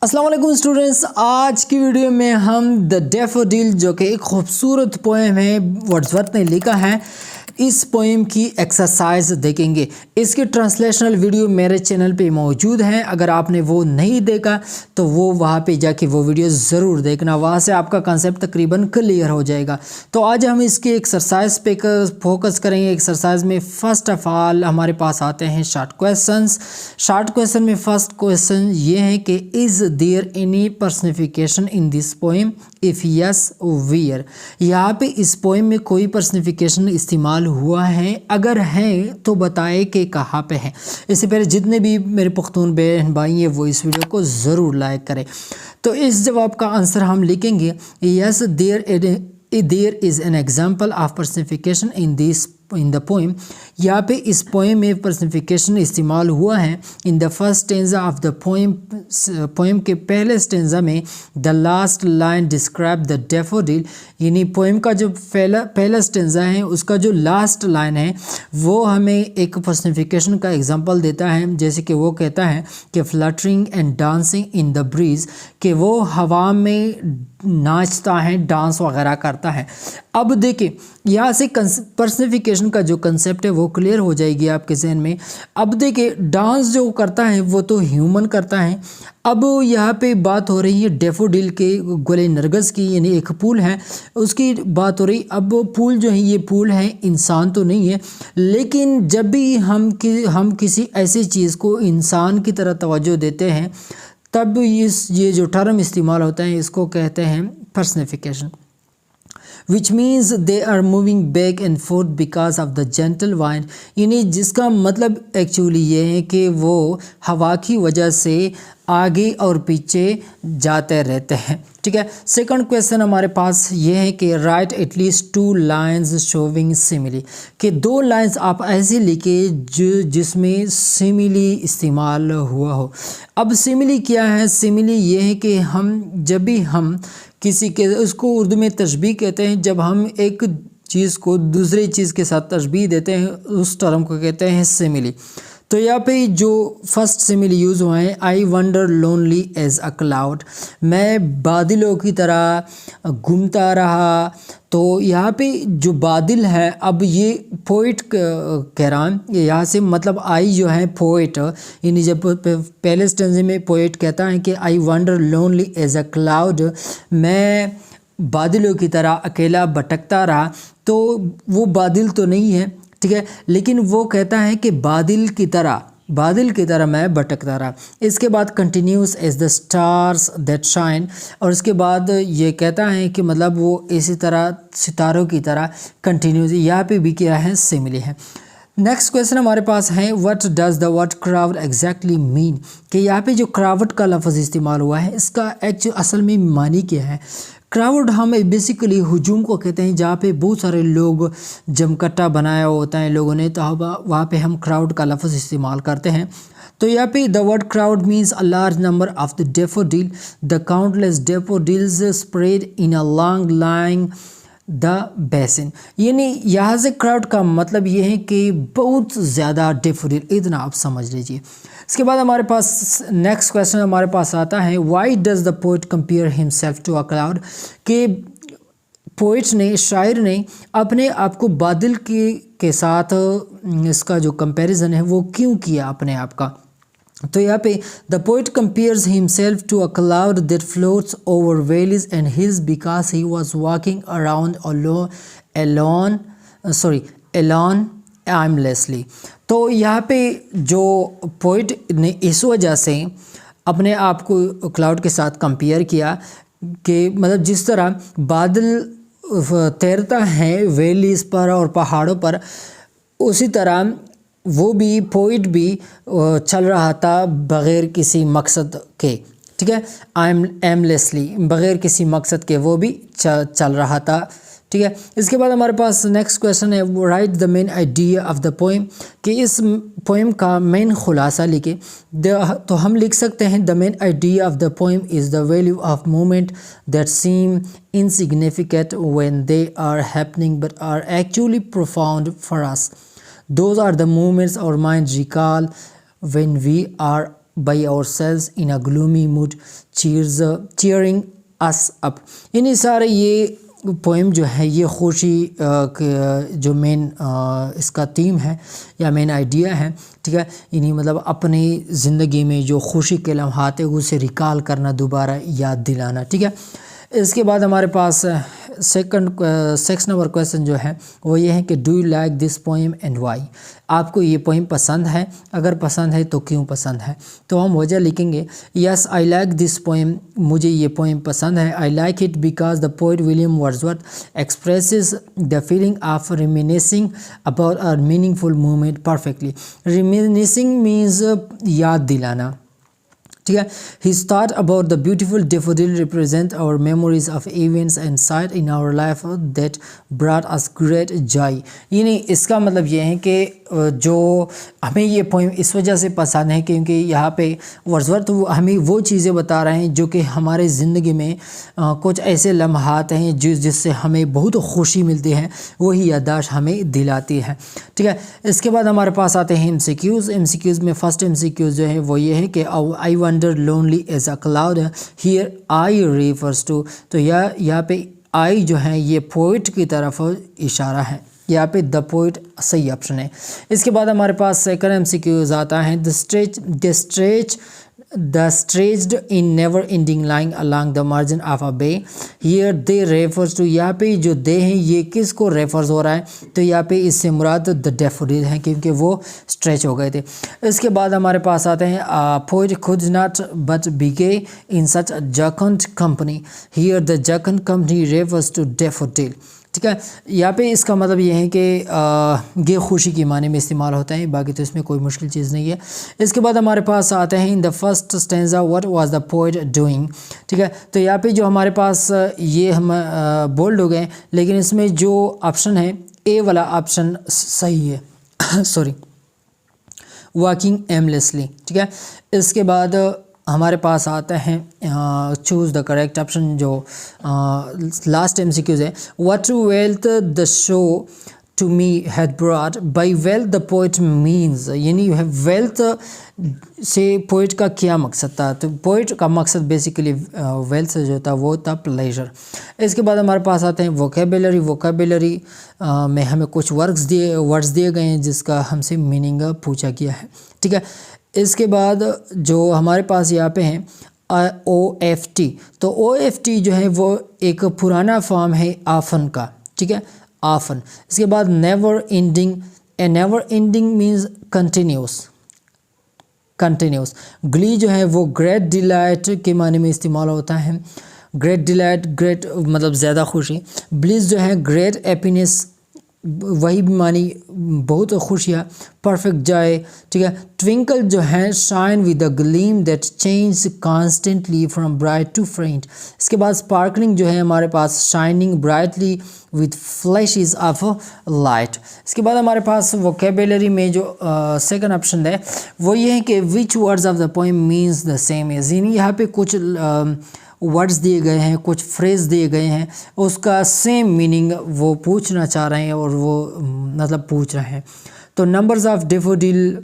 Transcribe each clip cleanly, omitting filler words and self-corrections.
السلام علیکم اسٹوڈنٹس، آج کی ویڈیو میں ہم دا ڈیفوڈل جو کہ ایک خوبصورت پوئم ہے ورڈزورتھ نے لکھا ہے، اس پوئم کی ایکسرسائز دیکھیں گے۔ اس کی ٹرانسلیشنل ویڈیو میرے چینل پہ موجود ہے، اگر آپ نے وہ نہیں دیکھا تو وہ وہاں پہ جا کے وہ ویڈیو ضرور دیکھنا، وہاں سے آپ کا کنسیپٹ تقریباً کلیئر ہو جائے گا۔ تو آج ہم اس کی ایکسرسائز پہ فوکس کریں گے۔ ایکسرسائز میں فرسٹ آف آل ہمارے پاس آتے ہیں شارٹ کویسچنز۔ شارٹ کویسچن میں فرسٹ کویسچن یہ ہے کہ is there any personification in this poem? If yes where? یہاں پہ اس پوئم میں کوئی پرسنیفیکیشن استعمال ہوا ہے؟ اگر ہے تو بتائے کہ کہاں پہ ہے۔ اس سے پہلے جتنے بھی میرے پختون بہن بھائی ہیں وہ اس ویڈیو کو ضرور لائک کریں۔ تو اس جواب کا آنسر ہم لکھیں گے یس there is an example of personification in the poem۔ یہاں پہ اس پوئم میں پرسنیفیکیشن استعمال ہوا ہے۔ in the first stanza of the poem کے پہلے سٹینزا میں the last line describe the daffodil، یعنی پوئم کا جو پہلا سٹینزا ہے اس کا جو لاسٹ لائن ہے وہ ہمیں ایک پرسنیفیکیشن کا ایگزامپل دیتا ہے، جیسے کہ وہ کہتا ہے کہ fluttering and dancing in the breeze، کہ وہ ہوا میں ناچتا ہے، ڈانس وغیرہ کرتا ہے۔ اب دیکھیں یہاں سے پرسنیفیکیشن کا جو کنسیپٹ ہے وہ کلیئر ہو جائے گی آپ کے ذہن میں۔ اب دیکھیں ڈانس جو کرتا ہے وہ تو ہیومن کرتا ہے۔ اب یہاں پہ بات ہو رہی ہے ڈیفوڈل کے، گل نرگس کی، یعنی ایک پھول ہے اس کی بات ہو رہی۔ اب پھول جو ہے یہ پھول ہے، انسان تو نہیں ہے، لیکن جب بھی ہم کسی ایسی چیز کو انسان کی طرح توجہ دیتے ہیں تب یہ جو ٹرم استعمال ہوتا ہے اس کو کہتے ہیں پرسنیفیکیشن، which means they are moving back and forth because of the gentle wind، یعنی جس کا مطلب ایکچولی یہ ہے کہ وہ ہوا کی وجہ سے آگے اور پیچھے جاتے رہتے ہیں، ٹھیک ہے۔ سیکنڈ کویسچن ہمارے پاس یہ ہے کہ write at least 2 lines showing simile، کہ 2 لائنز آپ ایسے لکھیں جس میں سیملی استعمال ہوا ہو۔ اب سیملی کیا ہے؟ سیملی یہ ہے کہ جب بھی ہم کسی کے، اس کو اردو میں تشبیہ کہتے ہیں، جب ہم ایک چیز کو دوسری چیز کے ساتھ تشبیہ دیتے ہیں اس ٹرم کو کہتے ہیں سیملی۔ تو یہاں پہ جو فرسٹ سیملی یوز ہوا ہے آئی wander lonely as a cloud, میں بادلوں کی طرح گھومتا رہا۔ تو یہاں پہ جو بادل ہے، اب یہ پوئٹ کہہ رہا ہے، یہاں سے مطلب آئی جو ہے پوئٹ، یعنی جب پہلے سٹینزے میں پوئٹ کہتا ہے کہ I wander lonely as a cloud, میں بادلوں کی طرح اکیلا بھٹکتا رہا، تو وہ بادل تو نہیں ہے، ٹھیک ہے، لیکن وہ کہتا ہے کہ بادل کی طرح میں بھٹکتا رہا۔ اس کے بعد continuous as the stars that shine, اور اس کے بعد یہ کہتا ہے کہ مطلب وہ اسی طرح ستاروں کی طرح کنٹینیوس، یہاں پہ بھی کیا ہے؟ سیملی ہے۔ نیکسٹ کویسچن ہمارے پاس ہے what does the word crowd exactly mean, کہ یہاں پہ جو کراؤڈ کا لفظ استعمال ہوا ہے اس کا اصل میں معنی کیا ہے؟ کراؤڈ ہم بیسیکلی ہجوم کو کہتے ہیں، جہاں پہ بہت سارے لوگ جمکٹا بنایا ہوتا ہے لوگوں نے، تو وہاں پہ ہم کراؤڈ کا لفظ استعمال کرتے ہیں۔ تو یہاں پہ the word crowd means a large number of the daffodil, the countless daffodils spread in a long line the basin, یعنی یہاں سے کراؤڈ کا مطلب یہ ہے کہ بہت زیادہ ڈیفوڈل، اتنا آپ سمجھ لیجئے۔ اس کے بعد ہمارے پاس نیکسٹ کویسچن ہمارے پاس آتا ہے why does the poet compare himself to a cloud, کہ پوئٹ نے، شاعر نے اپنے آپ کو بادل کے ساتھ اس کا جو کمپیریزن ہے وہ کیوں کیا اپنے آپ کا؟ تو یہاں پہ the poet compares himself to a cloud that floats over valleys and hills because he was walking around alone aimlessly۔ تو یہاں پہ جو پوئٹ نے اس وجہ سے اپنے آپ کو کلاؤڈ کے ساتھ کمپیئر کیا کہ مطلب جس طرح بادل تیرتا ہے ویلیز پر اور پہاڑوں پر، اسی طرح وہ بھی پوئٹ بھی چل رہا تھا بغیر کسی مقصد کے، ٹھیک ہے، ایملیسلی، بغیر کسی مقصد کے وہ بھی چل رہا تھا، ٹھیک ہے۔ اس کے بعد ہمارے پاس نیکسٹ کویسچن ہے write the main idea of the poem, کہ اس پوئم کا مین خلاصہ لکھے۔ تو ہم لکھ سکتے ہیں the main idea of the poem is the value of moment that seem insignificant when they are happening but are actually profound for us. Those are the moments our mind recall when we are by ourselves in a gloomy mood, cheering us up. یعنی سارے یہ poem جو ہے یہ خوشی جو مین اس کا theme ہے یا مین آئیڈیا ہے، ٹھیک ہے، یعنی مطلب اپنی زندگی میں جو خوشی کے لمحات ہیں اسے ریکال کرنا، دوبارہ یاد دلانا، ٹھیک ہے۔ اس کے بعد ہمارے پاس سکس نمبر کویسچن جو ہے وہ یہ ہے کہ do you like this poem and why? آپ کو یہ پوئم پسند ہے؟ اگر پسند ہے تو کیوں پسند ہے؟ تو ہم وجہ لکھیں گے یس آئی لائک دس پوئم، مجھے یہ پوئم پسند ہے. I like it because the poet William Wordsworth expresses the feeling of reminiscing about a meaningful moment perfectly. Reminiscing means یاد دلانا، ٹھیک ہے. His thought about the beautiful daffodil represent our memories of events and sight in our life that brought us great joy. یعنی اس کا مطلب یہ ہے کہ جو ہمیں یہ پوئم اس وجہ سے پسند ہے کیونکہ یہاں پہ ورڈزورتھ ہمیں وہ چیزیں بتا رہے ہیں جو کہ ہمارے زندگی میں کچھ ایسے لمحات ہیں جس سے ہمیں بہت خوشی ملتی ہے، وہی یادداشت ہمیں دلاتی ہے، ٹھیک ہے. اس کے بعد ہمارے پاس آتے ہیں ایم سی کیوز. ایم سی کیوز میں فرسٹ ایم سی کیوز جو ہے وہ یہ ہے کہ I wander lonely as a cloud here I refers to. تو یہاں پہ آئی جو ہے یہ پوئٹ کی طرف اشارہ ہے، یہاں پہ دا پوئٹ صحیح آپشن ہے. اس کے بعد ہمارے پاس سیکنڈ ایم سی کیوز آتا ہے the stretched in never ending line along the margin of a bay here they refers to. یہاں پہ جو دے ہیں یہ کس کو ریفرز ہو رہا ہے؟ تو یہاں پہ اس سے مراد دا ڈیفوڈل ہیں کیونکہ وہ اسٹریچ ہو گئے تھے. اس کے بعد ہمارے پاس آتے ہیں poet could not but begay in such a jocund company here the jocund company refers to daffodil. ٹھیک ہے، یہاں پہ اس کا مطلب یہ ہے کہ یہ خوشی کی معنی میں استعمال ہوتا ہے، باقی تو اس میں کوئی مشکل چیز نہیں ہے. اس کے بعد ہمارے پاس آتے ہیں in the first stanza what was the poet doing. ٹھیک ہے، تو یہاں پہ جو ہمارے پاس یہ ہم بولڈ ہو گئے لیکن اس میں جو آپشن ہے اے والا آپشن صحیح ہے سوری واکنگ ایملیسلی. ٹھیک ہے، اس کے بعد ہمارے پاس آتا ہے چوز دا کریکٹ آپشن جو لاسٹ ایم سی کیوز ہے. What wealth the show to me had brought by wealth the poet means. یعنی ویلتھ سے پوئٹ کا کیا مقصد تھا؟ تو پوئٹ کا مقصد بیسیکلی ویلتھ سے جو تھا وہ تھا پلیجر. اس کے بعد ہمارے پاس آتے ہیں ووکیبلری میں ہمیں کچھ ورڈز دیے گئے ہیں جس کا ہم سے میننگ پوچھا گیا ہے. ٹھیک ہے، اس کے بعد جو ہمارے پاس یہاں پہ ہیں او ایف ٹی. تو او ایف ٹی جو ہے وہ ایک پرانا فارم ہے آفن کا، ٹھیک ہے، آفن. اس کے بعد نیور اینڈنگ مینز کنٹینیوس. گلی جو ہے وہ گریٹ ڈیلائٹ کے معنی میں استعمال ہوتا ہے. گریٹ ڈیلائٹ، گریٹ مطلب زیادہ خوشی. بلیس جو ہے گریٹ ہیپینس، وہی بھی معنی بہت خوشیاں. پرفیکٹ جائے، ٹھیک ہے. ٹوینکل جو ہے shine with a gleam that change constantly from bright to faint. اس کے بعد اسپارکلنگ جو ہے ہمارے پاس shining brightly with flashes of light. اس کے بعد ہمارے پاس ووکیبلری میں جو سیکنڈ آپشن ہے وہ یہ ہے کہ which words of the poem means the same as. یعنی یہاں پہ کچھ ورڈز دیے گئے ہیں، کچھ فریز دیے گئے ہیں، اس کا سیم میننگ وہ پوچھنا چاہ رہے ہیں اور وہ مطلب پوچھ رہے ہیں. تو نمبرز آف ڈیفوڈل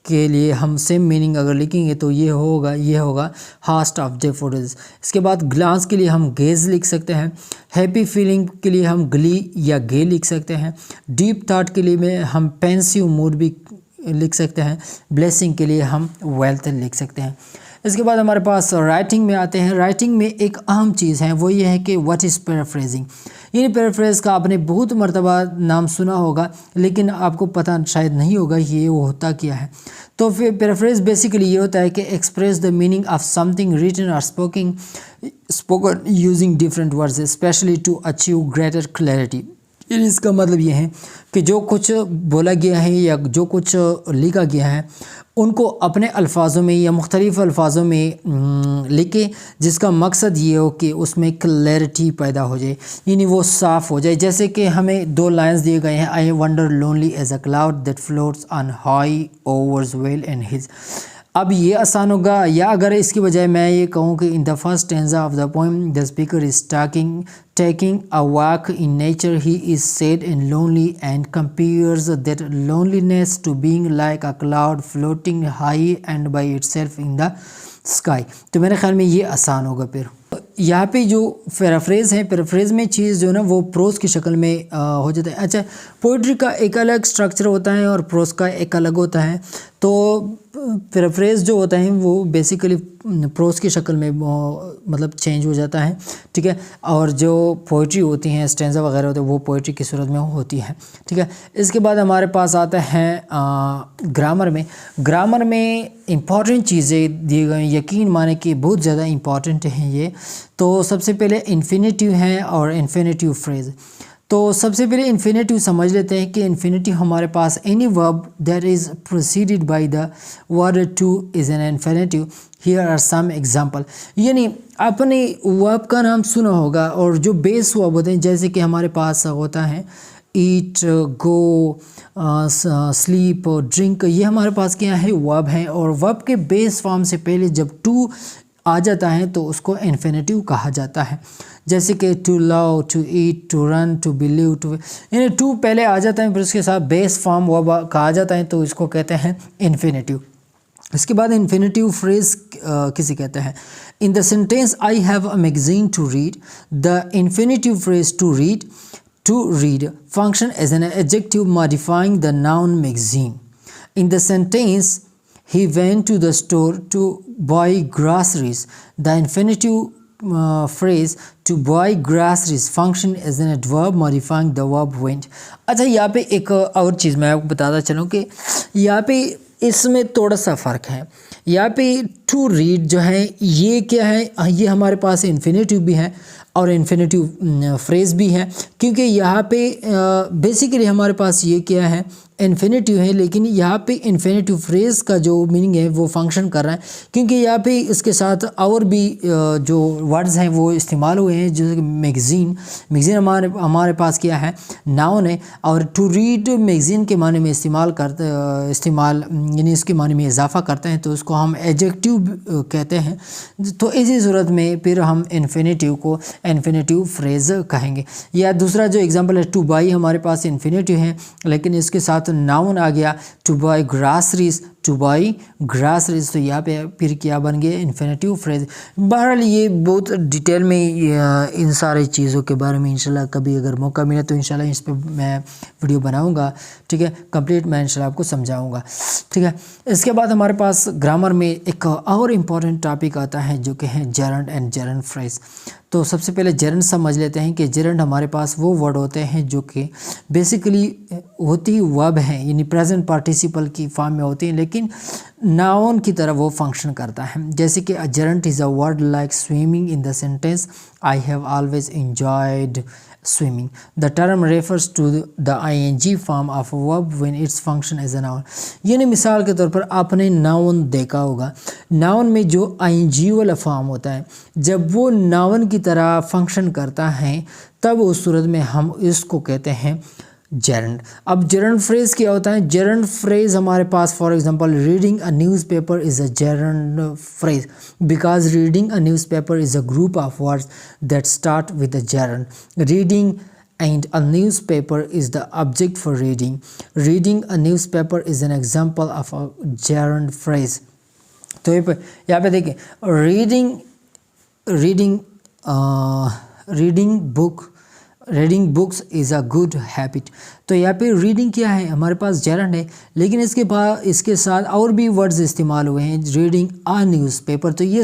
کے لیے ہم سیم میننگ اگر لکھیں گے تو یہ ہوگا ہاسٹ آف ڈیفوڈلز. اس کے بعد گلانس کے لیے ہم گیز لکھ سکتے ہیں. ہیپی فیلنگ کے لیے ہم گلی یا گے لکھ سکتے ہیں. ڈیپ تھاٹ کے لیے ہم پینسیو موڈ بھی لکھ سکتے ہیں. بلیسنگ کے لیے ہم ویلتھ لکھ سکتے ہیں. اس کے بعد ہمارے پاس رائٹنگ میں آتے ہیں. رائٹنگ میں ایک اہم چیز ہے وہ یہ ہے کہ واٹ از پیرافریزنگ. یعنی پیرافریز کا آپ نے بہت مرتبہ نام سنا ہوگا لیکن آپ کو پتہ شاید نہیں ہوگا یہ وہ ہوتا کیا ہے. تو پھر پیرافریز بیسیکلی یہ ہوتا ہے کہ express the meaning of something written or spoken using different words especially to achieve greater clarity. اس کا مطلب یہ ہے کہ جو کچھ بولا گیا ہے یا جو کچھ لکھا گیا ہے ان کو اپنے الفاظوں میں یا مختلف الفاظوں میں لکھے جس کا مقصد یہ ہو کہ اس میں کلیئرٹی پیدا ہو جائے، یعنی وہ صاف ہو جائے. جیسے کہ ہمیں دو لائنز دیے گئے ہیں I wander lonely as a cloud that floats on high o'er vale and hills. اب یہ آسان ہوگا، یا اگر اس کی بجائے میں یہ کہوں کہ in the first stanza of the poem the speaker is taking a walk in nature, he is sad and lonely and compares that loneliness to being like a cloud floating high and by itself in the sky. تو میرے خیال میں یہ آسان ہوگا. پھر یہاں پہ جو پیرافریز ہیں، پیرافریز میں چیز جو ہے نا وہ پروز کی شکل میں ہو جاتا ہے. اچھا، پوئٹری کا ایک الگ سٹرکچر ہوتا ہے اور پروز کا ایک الگ ہوتا ہے. تو پیرافریز جو ہوتا ہے وہ بیسیکلی پروز کی شکل میں مطلب چینج ہو جاتا ہے، ٹھیک ہے. اور جو پوئٹری ہوتی ہیں، اسٹینزا وغیرہ ہوتے ہیں، وہ پوئٹری کی صورت میں ہوتی ہے، ٹھیک ہے. اس کے بعد ہمارے پاس آتا ہے گرامر میں. گرامر میں امپورٹنٹ چیزیں دی گئی، یقین مانے کہ بہت زیادہ امپورٹنٹ ہیں یہ. تو سب سے پہلے انفینیٹیو ہیں اور انفینیٹیو فریز. تو سب سے پہلے انفینیٹیو سمجھ لیتے ہیں کہ انفینیٹیو ہمارے پاس any verb that is preceded by the word to is an infinitive. Here are some example. یعنی آپ نے ورب کا نام سنا ہوگا اور جو بیس ورب ہوتے ہیں، جیسے کہ ہمارے پاس ہوتا ہے ایٹ، گو، سلیپ، ڈرنک، یہ ہمارے پاس کیا ہے ورب ہیں. اور ورب کے بیس فارم سے پہلے جب ٹو آ جاتا ہے تو اس کو انفینیٹیو کہا جاتا ہے. جیسے کہ to love, to eat, to run, to blue, یعنی ٹو پہلے آ جاتا ہے، پھر اس کے ساتھ بیس فارم ورب کہا جاتا ہے تو اس کو کہتے ہیں انفینیٹیو. اس کے بعد انفینیٹیو فریز کسی کہتے ہیں. In the sentence I have a magazine to read, the infinitive phrase to read function as an adjective modifying the noun magazine. In the sentence, he went to the store to buy groceries, the infinitive phrase to buy groceries function as an adverb modifying the verb went. اچھا، یہاں پہ ایک اور چیز میں آپ کو بتاتا چلوں کہ یہاں پہ اس میں تھوڑا سا فرق ہے. یہاں پہ ٹو ریڈ جو ہے یہ کیا ہے، یہ ہمارے پاس انفینیٹیو بھی ہے اور انفینیٹیو فریز بھی ہے، کیونکہ یہاں پہ بیسیکلی ہمارے پاس یہ کیا ہے انفینیٹیو ہے، لیکن یہاں پہ انفینیٹیو فریز کا جو میننگ ہے وہ فنکشن کر رہا ہے، کیونکہ یہاں پہ اس کے ساتھ اور بھی جو ورڈز ہیں وہ استعمال ہوئے ہیں. جیسے کہ میگزین ہمارے پاس کیا ہے ناؤن ہے، اور ٹو ریڈ میگزین کے معنی میں استعمال یعنی اس کے معنی میں اضافہ کرتے ہیں تو اس کو ہم ایڈجیکٹیو کہتے ہیں. تو اسی صورت میں پھر ہم انفینیٹیو کو انفینیٹیو فریز کہیں گے. یا دوسرا جو ایگزامپل ہے ٹو بائی، ہمارے پاس انفینیٹیو ہے لیکن اس کے ساتھ ناؤن آ گیا ٹو بائی گراسریز، ٹو بائی گراسریز، تو یہاں پہ پھر کیا بن گیا انفینیٹیو فریز. بہرحال یہ بہت ڈیٹیل میں ان سارے چیزوں کے بارے میں انشاءاللہ کبھی اگر موقع ملے تو انشاءاللہ اس پہ میں ویڈیو بناؤں گا، ٹھیک ہے، کمپلیٹ میں انشاءاللہ آپ کو سمجھاؤں گا، ٹھیک ہے. اس کے بعد ہمارے پاس گرامر میں ایک اور امپورٹنٹ ٹاپک آتا ہے جو کہ ہے جرنڈ اینڈ جرنڈ فریز. تو سب سے پہلے جرنڈ سمجھ لیتے ہیں کہ جرنڈ ہمارے پاس وہ ورڈ ہوتے ہیں جو کہ بیسیکلی ہوتی ورب ہیں، یعنی پریزنٹ پارٹیسپل کی فارم میں ہوتی ہیں لیکن ناؤن کی طرح وہ فنکشن کرتا ہے. جیسے کہ gerund is a word like swimming in the sentence I have always enjoyed swimming. The term refers to the ing form of a verb when its function as a noun. یعنی مثال کے طور پر آپ نے ناؤن دیکھا ہوگا، noun میں جو ing والا فارم ہوتا ہے جب وہ ناؤن کی طرح فنکشن کرتا ہے تب اس صورت میں ہم اس کو کہتے ہیں جرنڈ. اب جرنڈ فریز کیا ہوتا ہے؟ جرنڈ فریز ہمارے پاس for example reading a newspaper is a gerund phrase because reading a newspaper is a group of words that start with a gerund. Reading and a newspaper is the object for reading. Reading a newspaper is an example of a gerund phrase. تو یہاں پہ دیکھیں reading books is a good habit. تو یہاں پہ reading کیا ہے ہمارے پاس جرنڈ ہے، لیکن اس کے ساتھ اور بھی ورڈز استعمال ہوئے ہیں، ریڈنگ آ نیوز پیپر. تو یہ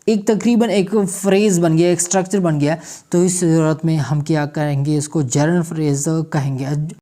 ایک تقریباً ایک فریز بن گیا، ایک سٹرکچر بن گیا. تو اس صورت میں ہم کیا کریں گے، اس کو جرنڈ فریز کہیں گے.